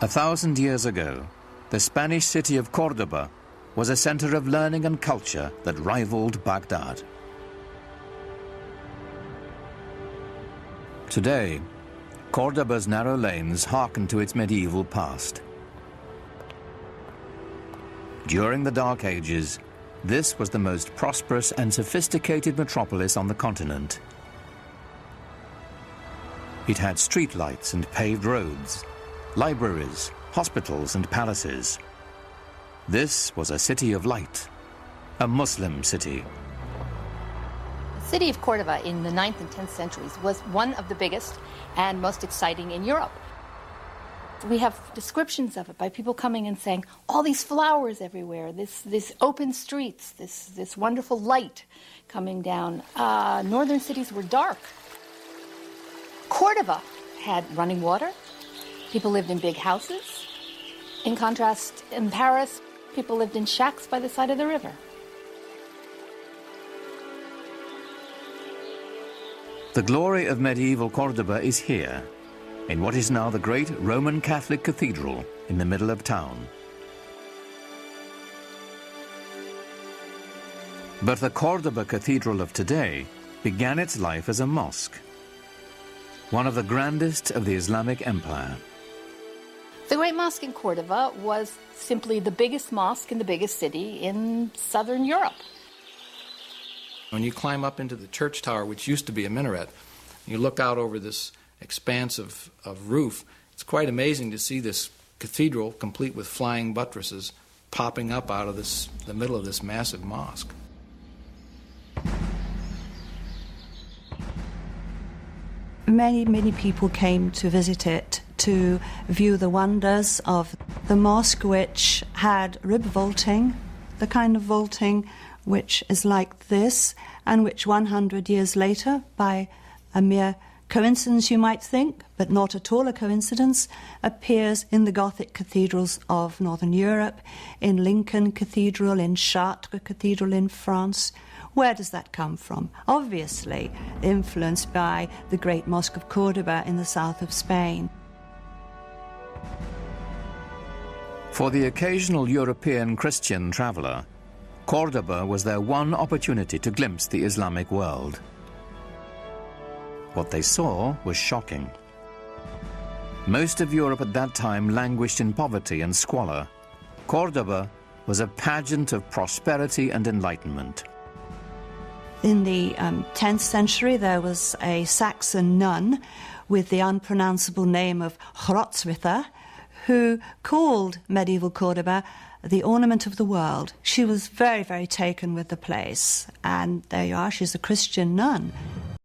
1,000 years ago, the Spanish city of Córdoba was a center of learning and culture that rivaled Baghdad. Today, Córdoba's narrow lanes hearken to its medieval past. During the Dark Ages, this was the most prosperous and sophisticated metropolis on the continent. It had streetlights and paved roads, libraries, hospitals and palaces. This was a city of light, a Muslim city. The city of Córdoba in the 9th and 10th centuries was one of the biggest and most exciting in Europe. We have descriptions of it by people coming and saying, all these flowers everywhere, this open streets, this wonderful light coming down. Northern cities were dark. Córdoba had running water. People lived in big houses. In contrast, in Paris, people lived in shacks by the side of the river. The glory of medieval Córdoba is here, in what is now the great Roman Catholic Cathedral in the middle of town. But the Córdoba Cathedral of today began its life as a mosque, one of the grandest of the Islamic Empire. The Great Mosque in Córdoba was simply the biggest mosque in the biggest city in southern Europe. When you climb up into the church tower, which used to be a minaret, you look out over this expanse of roof, it's quite amazing to see this cathedral, complete with flying buttresses, popping up out of the middle of this massive mosque. Many people came to visit it to view the wonders of the mosque, which had rib vaulting, the kind of vaulting which is like this, and which 100 years later, by a mere coincidence you might think, but not at all a coincidence, appears in the Gothic cathedrals of Northern Europe, in Lincoln Cathedral, in Chartres Cathedral in France. Where does that come from? Obviously influenced by the great Mosque of Córdoba in the south of Spain. For the occasional European Christian traveler, Córdoba was their one opportunity to glimpse the Islamic world. What they saw was shocking. Most of Europe at that time languished in poverty and squalor. Córdoba was a pageant of prosperity and enlightenment. In the 10th century, there was a Saxon nun with the unpronounceable name of Hrotswitha, who called medieval Córdoba the ornament of the world. She was very taken with the place, and there you are, she's a Christian nun.